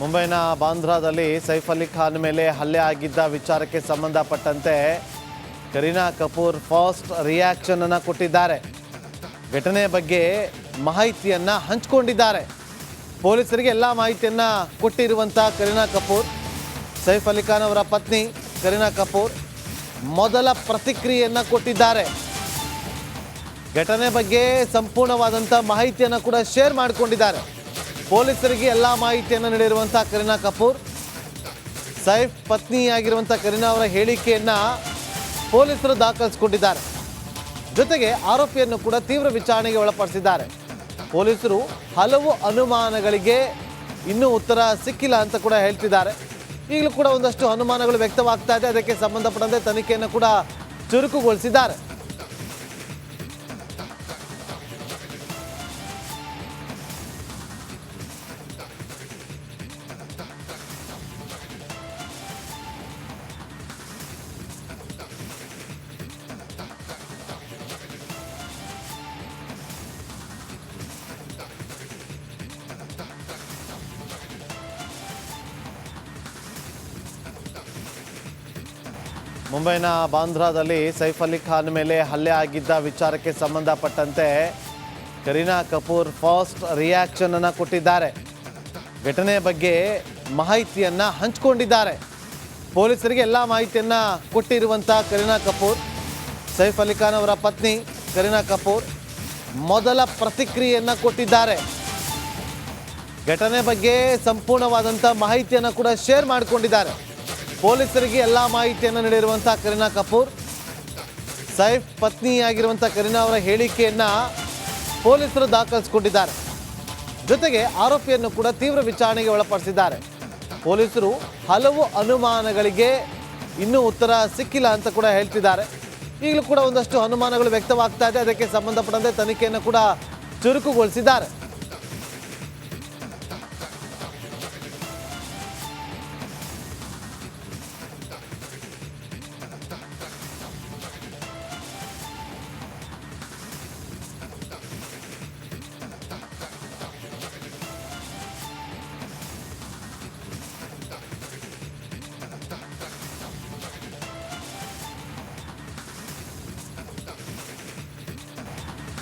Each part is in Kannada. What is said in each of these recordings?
ಮುಂಬೈನ ಬಾಂದ್ರಾದಲ್ಲಿ ಸೈಫ್ ಅಲಿ ಖಾನ್ ಮೇಲೆ ಹಲ್ಲೆ ಆಗಿದ್ದ ವಿಚಾರಕ್ಕೆ ಸಂಬಂಧಪಟ್ಟಂತೆ ಕರೀನಾ ಕಪೂರ್ ಫಾಸ್ಟ್ ರಿಯಾಕ್ಷನ್ ಅನ್ನು ಕೊಟ್ಟಿದ್ದಾರೆ. ಘಟನೆ ಬಗ್ಗೆ ಮಾಹಿತಿಯನ್ನು ಹಂಚಿಕೊಂಡಿದ್ದಾರೆ. ಪೊಲೀಸರಿಗೆ ಎಲ್ಲ ಮಾಹಿತಿಯನ್ನು ಕೊಟ್ಟಿರುವಂಥ ಕರೀನಾ ಕಪೂರ್, ಸೈಫ್ ಅಲಿ ಖಾನ್ ಅವರ ಪತ್ನಿ ಕರೀನಾ ಕಪೂರ್ ಮೊದಲ ಪ್ರತಿಕ್ರಿಯೆಯನ್ನು ಕೊಟ್ಟಿದ್ದಾರೆ. ಘಟನೆ ಬಗ್ಗೆ ಸಂಪೂರ್ಣವಾದಂಥ ಮಾಹಿತಿಯನ್ನು ಕೂಡ ಶೇರ್ ಮಾಡಿಕೊಂಡಿದ್ದಾರೆ. ಪೊಲೀಸರಿಗೆ ಎಲ್ಲ ಮಾಹಿತಿಯನ್ನು ನೀಡಿರುವಂಥ ಕರೀನಾ ಕಪೂರ್, ಸೈಫ್ ಪತ್ನಿಯಾಗಿರುವಂಥ ಕರೀನಾ ಅವರ ಹೇಳಿಕೆಯನ್ನು ಪೊಲೀಸರು ದಾಖಲಿಸಿಕೊಂಡಿದ್ದಾರೆ. ಜೊತೆಗೆ ಆರೋಪಿಯನ್ನು ಕೂಡ ತೀವ್ರ ವಿಚಾರಣೆಗೆ ಒಳಪಡಿಸಿದ್ದಾರೆ. ಪೊಲೀಸರು ಹಲವು ಅನುಮಾನಗಳಿಗೆ ಇನ್ನೂ ಉತ್ತರ ಸಿಕ್ಕಿಲ್ಲ ಅಂತ ಕೂಡ ಹೇಳ್ತಿದ್ದಾರೆ. ಈಗಲೂ ಕೂಡ ಒಂದಷ್ಟು ಅನುಮಾನಗಳು ವ್ಯಕ್ತವಾಗ್ತಾ ಇದೆ. ಅದಕ್ಕೆ ಸಂಬಂಧಪಟ್ಟಂತೆ ತನಿಖೆಯನ್ನು ಕೂಡ ಚುರುಕುಗೊಳಿಸಿದ್ದಾರೆ. ಮುಂಬೈನ ಬಾಂದ್ರಾದಲ್ಲಿ ಸೈಫ್ ಅಲಿ ಖಾನ್ ಮೇಲೆ ಹಲ್ಲೆ ಆಗಿದ್ದ ವಿಚಾರಕ್ಕೆ ಸಂಬಂಧಪಟ್ಟಂತೆ ಕರೀನಾ ಕಪೂರ್ ಫಾಸ್ಟ್ ರಿಯಾಕ್ಷನ್ ಅನ್ನು ಕೊಟ್ಟಿದ್ದಾರೆ. ಘಟನೆ ಬಗ್ಗೆ ಮಾಹಿತಿಯನ್ನು ಹಂಚಿಕೊಂಡಿದ್ದಾರೆ. ಪೊಲೀಸರಿಗೆ ಎಲ್ಲ ಮಾಹಿತಿಯನ್ನು ಕೊಟ್ಟಿರುವಂಥ ಕರೀನಾ ಕಪೂರ್, ಸೈಫ್ ಅಲಿ ಖಾನ್ ಅವರ ಪತ್ನಿ ಕರೀನಾ ಕಪೂರ್ ಮೊದಲ ಪ್ರತಿಕ್ರಿಯೆಯನ್ನು ಕೊಟ್ಟಿದ್ದಾರೆ. ಘಟನೆ ಬಗ್ಗೆ ಸಂಪೂರ್ಣವಾದಂಥ ಮಾಹಿತಿಯನ್ನು ಕೂಡ ಶೇರ್ ಮಾಡಿಕೊಂಡಿದ್ದಾರೆ. ಪೊಲೀಸರಿಗೆ ಎಲ್ಲ ಮಾಹಿತಿಯನ್ನು ನೀಡಿರುವಂಥ ಕರೀನಾ ಕಪೂರ್, ಸೈಫ್ ಪತ್ನಿಯಾಗಿರುವಂಥ ಕರೀನಾ ಅವರ ಹೇಳಿಕೆಯನ್ನು ಪೊಲೀಸರು ದಾಖಲಿಸಿಕೊಂಡಿದ್ದಾರೆ. ಜೊತೆಗೆ ಆರೋಪಿಯನ್ನು ಕೂಡ ತೀವ್ರ ವಿಚಾರಣೆಗೆ ಒಳಪಡಿಸಿದ್ದಾರೆ. ಪೊಲೀಸರು ಹಲವು ಅನುಮಾನಗಳಿಗೆ ಇನ್ನೂ ಉತ್ತರ ಸಿಕ್ಕಿಲ್ಲ ಅಂತ ಕೂಡ ಹೇಳ್ತಿದ್ದಾರೆ. ಈಗಲೂ ಕೂಡ ಒಂದಷ್ಟು ಅನುಮಾನಗಳು ವ್ಯಕ್ತವಾಗ್ತಾ ಇದೆ. ಅದಕ್ಕೆ ಸಂಬಂಧಪಟ್ಟಂತೆ ತನಿಖೆಯನ್ನು ಕೂಡ ಚುರುಕುಗೊಳಿಸಿದ್ದಾರೆ.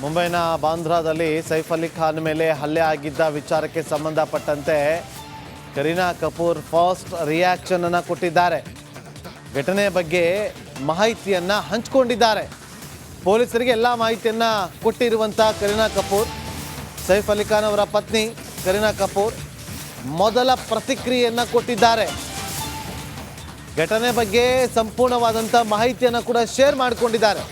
ಮುಂಬೈನ ಬಾಂದ್ರಾದಲ್ಲಿ ಸೈಫ್ ಅಲಿ ಖಾನ್ ಮೇಲೆ ಹಲ್ಲೆ ಆಗಿದ್ದ ವಿಚಾರಕ್ಕೆ ಸಂಬಂಧಪಟ್ಟಂತೆ ಕರೀನಾ ಕಪೂರ್ ಫಾಸ್ಟ್ ರಿಯಾಕ್ಷನ್ ಅನ್ನು ಕೊಟ್ಟಿದ್ದಾರೆ. ಘಟನೆ ಬಗ್ಗೆ ಮಾಹಿತಿಯನ್ನು ಹಂಚಿಕೊಂಡಿದ್ದಾರೆ. ಪೊಲೀಸರಿಗೆ ಎಲ್ಲ ಮಾಹಿತಿಯನ್ನು ಕೊಟ್ಟಿರುವಂಥ ಕರೀನಾ ಕಪೂರ್, ಸೈಫ್ ಅಲಿ ಖಾನ್ ಅವರ ಪತ್ನಿ ಕರೀನಾ ಕಪೂರ್ ಮೊದಲ ಪ್ರತಿಕ್ರಿಯೆಯನ್ನು ಕೊಟ್ಟಿದ್ದಾರೆ. ಘಟನೆ ಬಗ್ಗೆ ಸಂಪೂರ್ಣವಾದಂಥ ಮಾಹಿತಿಯನ್ನು ಕೂಡ ಶೇರ್ ಮಾಡಿಕೊಂಡಿದ್ದಾರೆ.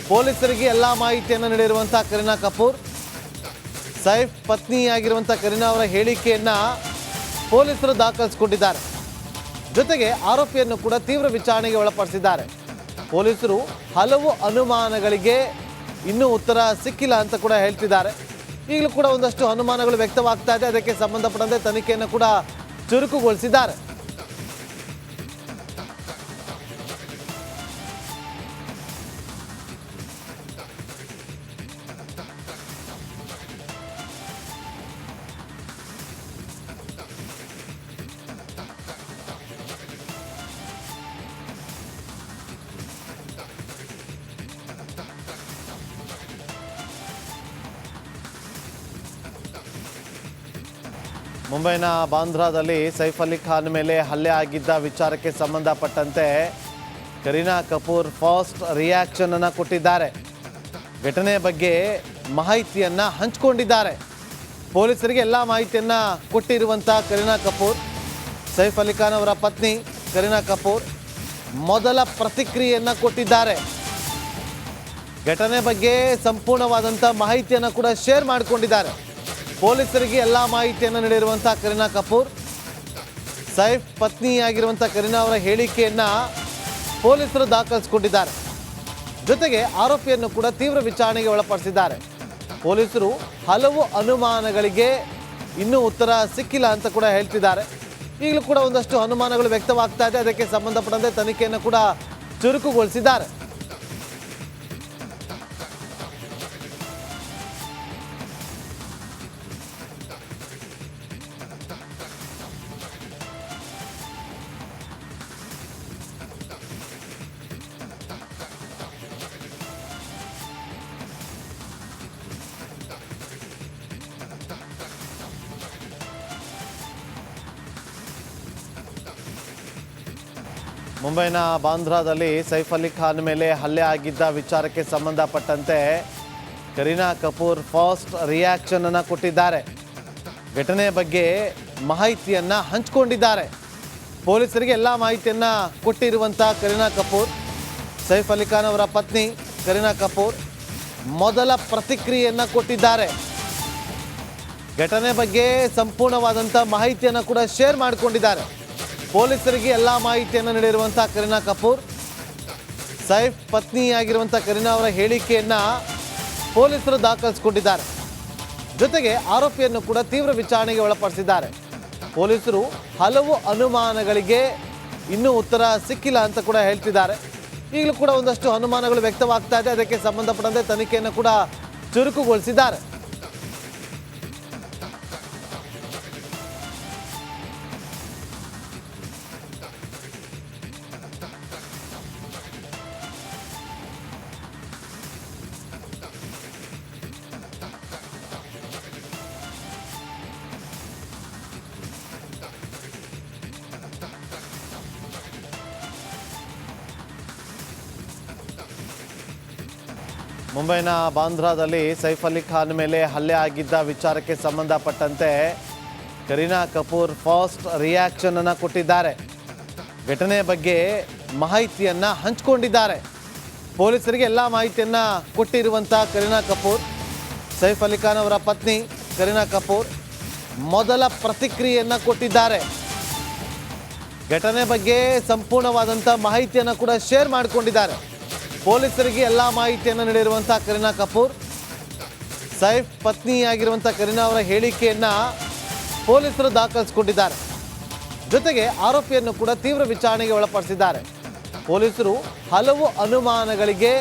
ಪೊಲೀಸರಿಗೆ ಎಲ್ಲ ಮಾಹಿತಿಯನ್ನು ನೀಡಿರುವಂಥ ಕರೀನಾ ಕಪೂರ್, ಸೈಫ್ ಪತ್ನಿಯಾಗಿರುವಂಥ ಕರೀನಾ ಅವರ ಹೇಳಿಕೆಯನ್ನು ಪೊಲೀಸರು ದಾಖಲಿಸಿಕೊಂಡಿದ್ದಾರೆ. ಜೊತೆಗೆ ಆರೋಪಿಯನ್ನು ಕೂಡ ತೀವ್ರ ವಿಚಾರಣೆಗೆ ಒಳಪಡಿಸಿದ್ದಾರೆ. ಪೊಲೀಸರು ಹಲವು ಅನುಮಾನಗಳಿಗೆ ಇನ್ನೂ ಉತ್ತರ ಸಿಕ್ಕಿಲ್ಲ ಅಂತ ಕೂಡ ಹೇಳ್ತಿದ್ದಾರೆ. ಈಗಲೂ ಕೂಡ ಒಂದಷ್ಟು ಅನುಮಾನಗಳು ವ್ಯಕ್ತವಾಗ್ತಾ ಇದೆ. ಅದಕ್ಕೆ ಸಂಬಂಧಪಟ್ಟಂತೆ ತನಿಖೆಯನ್ನು ಕೂಡ ಚುರುಕುಗೊಳಿಸಿದ್ದಾರೆ. ಮುಂಬೈನ ಬಾಂದ್ರಾದಲ್ಲಿ ಸೈಫ್ ಅಲಿ ಖಾನ್ ಮೇಲೆ ಹಲ್ಲೆ ಆಗಿದ್ದ ವಿಚಾರಕ್ಕೆ ಸಂಬಂಧಪಟ್ಟಂತೆ ಕರೀನಾ ಕಪೂರ್ ಫಾಸ್ಟ್ ರಿಯಾಕ್ಷನ್ ಅನ್ನು ಕೊಟ್ಟಿದ್ದಾರೆ. ಘಟನೆ ಬಗ್ಗೆ ಮಾಹಿತಿಯನ್ನು ಹಂಚಿಕೊಂಡಿದ್ದಾರೆ. ಪೊಲೀಸರಿಗೆ ಎಲ್ಲ ಮಾಹಿತಿಯನ್ನು ಕೊಟ್ಟಿರುವಂಥ ಕರೀನಾ ಕಪೂರ್, ಸೈಫ್ ಅಲಿ ಖಾನ್ ಅವರ ಪತ್ನಿ ಕರೀನಾ ಕಪೂರ್ ಮೊದಲ ಪ್ರತಿಕ್ರಿಯೆಯನ್ನು ಕೊಟ್ಟಿದ್ದಾರೆ. ಘಟನೆ ಬಗ್ಗೆ ಸಂಪೂರ್ಣವಾದಂಥ ಮಾಹಿತಿಯನ್ನು ಕೂಡ ಶೇರ್ ಮಾಡಿಕೊಂಡಿದ್ದಾರೆ. ಪೊಲೀಸರಿಗೆ ಎಲ್ಲ ಮಾಹಿತಿಯನ್ನು ನೀಡಿರುವಂಥ ಕರೀನಾ ಕಪೂರ್, ಸೈಫ್ ಪತ್ನಿಯಾಗಿರುವಂಥ ಕರೀನಾ ಅವರ ಹೇಳಿಕೆಯನ್ನು ಪೊಲೀಸರು ದಾಖಲಿಸಿಕೊಂಡಿದ್ದಾರೆ. ಜೊತೆಗೆ ಆರೋಪಿಯನ್ನು ಕೂಡ ತೀವ್ರ ವಿಚಾರಣೆಗೆ ಒಳಪಡಿಸಿದ್ದಾರೆ. ಪೊಲೀಸರು ಹಲವು ಅನುಮಾನಗಳಿಗೆ ಇನ್ನೂ ಉತ್ತರ ಸಿಕ್ಕಿಲ್ಲ ಅಂತ ಕೂಡ ಹೇಳ್ತಿದ್ದಾರೆ. ಈಗಲೂ ಕೂಡ ಒಂದಷ್ಟು ಅನುಮಾನಗಳು ವ್ಯಕ್ತವಾಗ್ತಾ ಇದೆ. ಅದಕ್ಕೆ ಸಂಬಂಧಪಟ್ಟಂತೆ ತನಿಖೆಯನ್ನು ಕೂಡ ಚುರುಕುಗೊಳಿಸಿದ್ದಾರೆ. ಮುಂಬೈನ ಬಾಂದ್ರಾದಲ್ಲಿ ಸೈಫ್ ಅಲಿ ಖಾನ್ ಮೇಲೆ ಹಲ್ಲೆ ಆಗಿದ್ದ ವಿಚಾರಕ್ಕೆ ಸಂಬಂಧಪಟ್ಟಂತೆ ಕರೀನಾ ಕಪೂರ್ ಫಾಸ್ಟ್ ರಿಯಾಕ್ಷನ್ ಅನ್ನು ಕೊಟ್ಟಿದ್ದಾರೆ. ಘಟನೆ ಬಗ್ಗೆ ಮಾಹಿತಿಯನ್ನು ಹಂಚಿಕೊಂಡಿದ್ದಾರೆ. ಪೊಲೀಸರಿಗೆ ಎಲ್ಲ ಮಾಹಿತಿಯನ್ನು ಕೊಟ್ಟಿರುವಂಥ ಕರೀನಾ ಕಪೂರ್, ಸೈಫ್ ಅಲಿ ಖಾನ್ ಅವರ ಪತ್ನಿ ಕರೀನಾ ಕಪೂರ್ ಮೊದಲ ಪ್ರತಿಕ್ರಿಯೆಯನ್ನು ಕೊಟ್ಟಿದ್ದಾರೆ. ಘಟನೆ ಬಗ್ಗೆ ಸಂಪೂರ್ಣವಾದಂಥ ಮಾಹಿತಿಯನ್ನು ಕೂಡ ಶೇರ್ ಮಾಡಿಕೊಂಡಿದ್ದಾರೆ. ಪೊಲೀಸರಿಗೆ ಎಲ್ಲ ಮಾಹಿತಿಯನ್ನು ನೀಡಿರುವಂಥ ಕರೀನಾ ಕಪೂರ್, ಸೈಫ್ ಪತ್ನಿಯಾಗಿರುವಂಥ ಕರೀನಾ ಅವರ ಹೇಳಿಕೆಯನ್ನು ಪೊಲೀಸರು ದಾಖಲಿಸಿಕೊಂಡಿದ್ದಾರೆ. ಜೊತೆಗೆ ಆರೋಪಿಯನ್ನು ಕೂಡ ತೀವ್ರ ವಿಚಾರಣೆಗೆ ಒಳಪಡಿಸಿದ್ದಾರೆ. ಪೊಲೀಸರು ಹಲವು ಅನುಮಾನಗಳಿಗೆ ಇನ್ನೂ ಉತ್ತರ ಸಿಕ್ಕಿಲ್ಲ ಅಂತ ಕೂಡ ಹೇಳ್ತಿದ್ದಾರೆ. ಈಗಲೂ ಕೂಡ ಒಂದಷ್ಟು ಅನುಮಾನಗಳು ವ್ಯಕ್ತವಾಗ್ತಾ ಇದೆ. ಅದಕ್ಕೆ ಸಂಬಂಧಪಟ್ಟಂತೆ ತನಿಖೆಯನ್ನು ಕೂಡ ಚುರುಕುಗೊಳಿಸಿದ್ದಾರೆ. ಮುಂಬೈನ ಬಾಂದ್ರಾದಲ್ಲಿ ಸೈಫ್ ಅಲಿ ಖಾನ್ ಮೇಲೆ ಹಲ್ಲೆ ಆಗಿದ್ದ ವಿಚಾರಕ್ಕೆ ಸಂಬಂಧಪಟ್ಟಂತೆ ಕರೀನಾ ಕಪೂರ್ ಫಾಸ್ಟ್ ರಿಯಾಕ್ಷನ್ ಅನ್ನು ಕೊಟ್ಟಿದ್ದಾರೆ. ಘಟನೆ ಬಗ್ಗೆ ಮಾಹಿತಿಯನ್ನು ಹಂಚಿಕೊಂಡಿದ್ದಾರೆ. ಪೊಲೀಸರಿಗೆ ಎಲ್ಲ ಮಾಹಿತಿಯನ್ನು ಕೊಟ್ಟಿರುವಂಥ ಕರೀನಾ ಕಪೂರ್, ಸೈಫ್ ಅಲಿ ಖಾನ್ ಅವರ ಪತ್ನಿ ಕರೀನಾ ಕಪೂರ್ ಮೊದಲ ಪ್ರತಿಕ್ರಿಯೆಯನ್ನು ಕೊಟ್ಟಿದ್ದಾರೆ. ಘಟನೆ ಬಗ್ಗೆ ಸಂಪೂರ್ಣವಾದಂಥ ಮಾಹಿತಿಯನ್ನು ಕೂಡ ಶೇರ್ ಮಾಡಿಕೊಂಡಿದ್ದಾರೆ. ಪೊಲೀಸರಿಗೆ ಎಲ್ಲ ಮಾಹಿತಿಯನ್ನು ನೀಡಿರುವಂಥ ಕರೀನಾ ಕಪೂರ್, ಸೈಫ್ ಪತ್ನಿಯಾಗಿರುವಂಥ ಕರೀನಾ ಅವರ ಹೇಳಿಕೆಯನ್ನು ಪೊಲೀಸರು ದಾಖಲಿಸಿಕೊಂಡಿದ್ದಾರೆ. ಜೊತೆಗೆ ಆರೋಪಿಯನ್ನು ಕೂಡ ತೀವ್ರ ವಿಚಾರಣೆಗೆ ಒಳಪಡಿಸಿದ್ದಾರೆ. ಪೊಲೀಸರು ಹಲವು ಅನುಮಾನಗಳಿಗೆ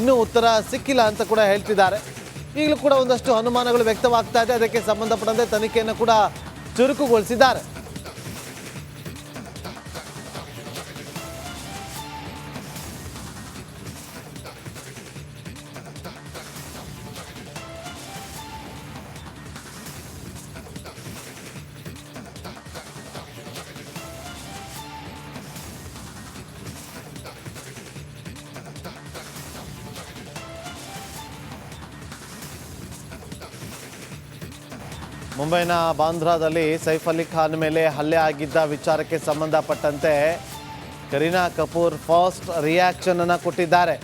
ಇನ್ನೂ ಉತ್ತರ ಸಿಕ್ಕಿಲ್ಲ ಅಂತ ಕೂಡ ಹೇಳ್ತಿದ್ದಾರೆ. ಈಗಲೂ ಕೂಡ ಒಂದಷ್ಟು ಅನುಮಾನಗಳು ವ್ಯಕ್ತವಾಗ್ತಾ ಇದೆ. ಅದಕ್ಕೆ ಸಂಬಂಧಪಟ್ಟಂತೆ ತನಿಖೆಯನ್ನು ಕೂಡ ಚುರುಕುಗೊಳಿಸಿದ್ದಾರೆ. ಮುಂಬೈನ ಬಾಂದ್ರಾದಲ್ಲಿ ಸೈಫ್ ಅಲಿ ಖಾನ್ ಮೇಲೆ ಹಲ್ಲೆ ಆಗಿದ್ದ ವಿಚಾರಕ್ಕೆ ಸಂಬಂಧಪಟ್ಟಂತೆ ಕರೀನಾ ಕಪೂರ್ ಫಾಸ್ಟ್ ರಿಯಾಕ್ಷನ್ ಅನ್ನು ಕೊಟ್ಟಿದ್ದಾರೆ.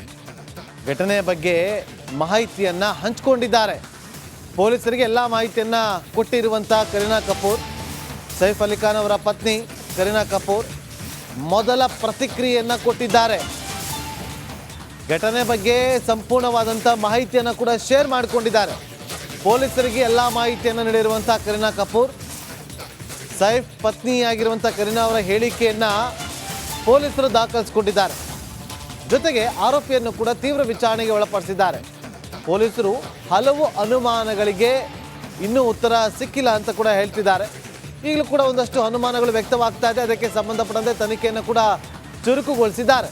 ಘಟನೆ ಬಗ್ಗೆ ಮಾಹಿತಿಯನ್ನು ಹಂಚಿಕೊಂಡಿದ್ದಾರೆ. ಪೊಲೀಸರಿಗೆ ಎಲ್ಲ ಮಾಹಿತಿಯನ್ನು ಕೊಟ್ಟಿರುವಂಥ ಕರೀನಾ ಕಪೂರ್, ಸೈಫ್ ಅಲಿ ಖಾನ್ ಅವರ ಪತ್ನಿ ಕರೀನಾ ಕಪೂರ್ ಮೊದಲ ಪ್ರತಿಕ್ರಿಯೆಯನ್ನು ಕೊಟ್ಟಿದ್ದಾರೆ. ಘಟನೆ ಬಗ್ಗೆ ಸಂಪೂರ್ಣವಾದಂಥ ಮಾಹಿತಿಯನ್ನು ಕೂಡ ಶೇರ್ ಮಾಡಿಕೊಂಡಿದ್ದಾರೆ. ಪೊಲೀಸರಿಗೆ ಎಲ್ಲ ಮಾಹಿತಿಯನ್ನು ನೀಡಿರುವಂಥ ಕರೀನಾ ಕಪೂರ್, ಸೈಫ್ ಪತ್ನಿಯಾಗಿರುವಂಥ ಕರೀನಾ ಅವರ ಹೇಳಿಕೆಯನ್ನು ಪೊಲೀಸರು ದಾಖಲಿಸಿಕೊಂಡಿದ್ದಾರೆ. ಜೊತೆಗೆ ಆರೋಪಿಯನ್ನು ಕೂಡ ತೀವ್ರ ವಿಚಾರಣೆಗೆ ಒಳಪಡಿಸಿದ್ದಾರೆ. ಪೊಲೀಸರು ಹಲವು ಅನುಮಾನಗಳಿಗೆ ಇನ್ನೂ ಉತ್ತರ ಸಿಕ್ಕಿಲ್ಲ ಅಂತ ಕೂಡ ಹೇಳ್ತಿದ್ದಾರೆ. ಈಗಲೂ ಕೂಡ ಒಂದಷ್ಟು ಅನುಮಾನಗಳು ವ್ಯಕ್ತವಾಗ್ತಾ ಇದೆ. ಅದಕ್ಕೆ ಸಂಬಂಧಪಟ್ಟಂತೆ ತನಿಖೆಯನ್ನು ಕೂಡ ಚುರುಕುಗೊಳಿಸಿದ್ದಾರೆ.